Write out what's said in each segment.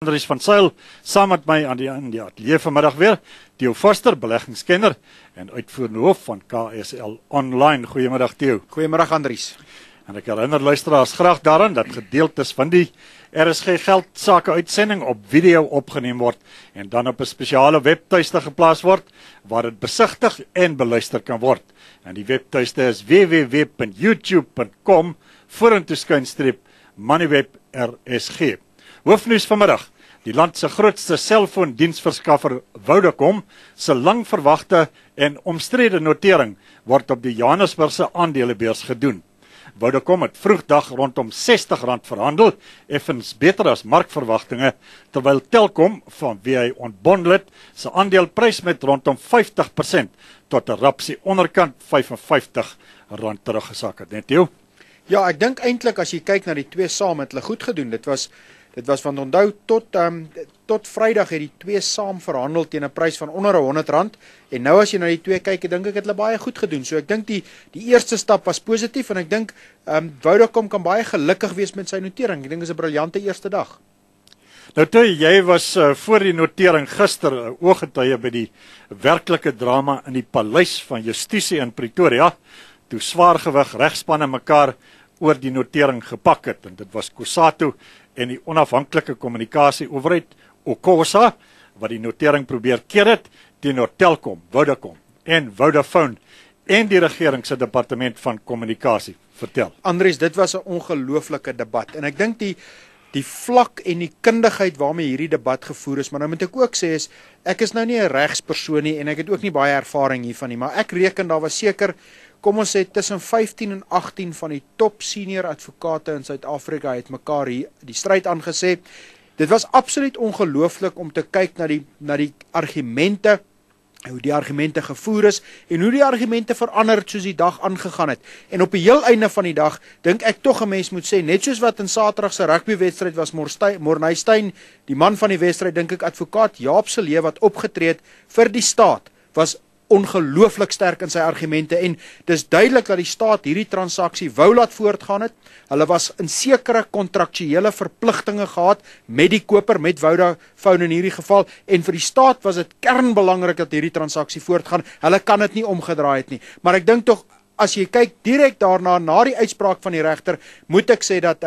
Andries van Sail, saam met my aan die ateljee vanmiddag weer, Theo Forster, beleggingskenner en uitvoerende hoof van KSL Online. Goeiemiddag Theo. Goeiemiddag Andries. En ek herinner luisteraars graag daaraan dat gedeeltes van die RSG Geldsaake uitsending op video opgeneem word en dan op 'n spesiale webtuiste geplaas word waar dit besigtig en beluister kan word. En die webtuiste is www.youtube.com/moneyweb RSG. Hoofnuus vanmiddag. Die land se grootste selfoondiensverskaffer Vodacom se lang verwagte en omstrede notering word op die Johannesburgse aandelebeurs gedoen. Vodacom het vroegdag rondom R60 verhandel, effens beter as markverwagtinge, terwyl Telkom, van wie hy ontbondel het, sy aandeleprys met rondom 50% tot 'n rapsie onderkant R55 teruggesak het. Net Theo? Ja, ek dink eintlik as jy kyk na die twee saam het hulle goed gedoen. Dit was van onthou tot Vrydag het die twee saam verhandel teen 'n prys van onder R100 en nou as jy na die twee kyk, dink ek het hulle baie goed gedoen. So ek dink die eerste stap was positief en ek dink Vodacom kan baie gelukkig wees met sy notering. Ek dink dit is 'n briljante eerste dag. Nou toe, jy was voor die notering gister ooggetuie by die werklike drama in die Paleis van Justisie in Pretoria, toe swaargewig regspanne mekaar oor die notering gepak het, en dit was COSATU en die onafhanklike kommunikasieowerheid OCOSA wat die notering probeer keer het teenoor Telkom, Vodacom en Vodafone en die regering se departement van kommunikasie. Vertel. Andries, dit was 'n ongelooflike debat en ek dink die vlak en die kundigheid waarmee hierdie debat gevoer is, maar nou moet ek ook sê ek is nou nie 'n regspersoon nie en ek het ook nie baie ervaring hiervan nie, maar ek reken daar was seker, kom ons sê tussen 15 en 18 van die top senior advokate in Suid-Afrika het mekaar hier die stryd aangesê. Dit was absoluut ongelooflik om te kyk na die argumente, hoe die argumente gevoer is en hoe die argumente verander het soos die dag aangegaan het. En op die heel einde van die dag dink ek tog 'n mens moet sê, net soos wat in Saterdag se rugbywedstryd was Morney Steyn, die man van die wedstryd, dink ek advokaat Jaap Silje wat opgetree het vir die staat, was ongelooflik sterk in sy argumente en dis duidelik dat die staat hierdie transaksie wou laat voortgaan het. Hulle was in sekere kontraktuele verpligtinge gehad met die koper, met Vodafone in hierdie geval, en vir die staat was dit kernbelangrik dat hierdie transaksie voortgaan. Hulle kan dit nie omgedraai het nie. Maar ek dink tog, as jy kyk direk daarna, na die uitspraak van die regter, moet ek sê dat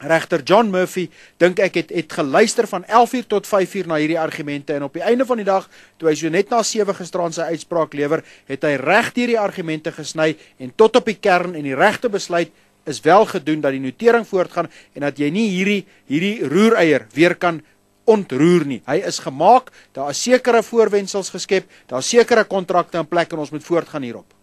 regter John Murphy, dink ek het geluister van 11:00 tot 5:00 na hierdie argumente en op die einde van die dag, toe hy so net na 7 gisteraan sy uitspraak lewer, het hy reg hierdie argumente gesny en tot op die kern en die regte besluit is wel gedoen dat die notering voortgaan en dat jy nie hierdie roereier weer kan ontroer nie. Hy is gemaak, daar is sekere voorwendsels geskep, daar is sekere kontrakte in plek en ons moet voortgaan hierop.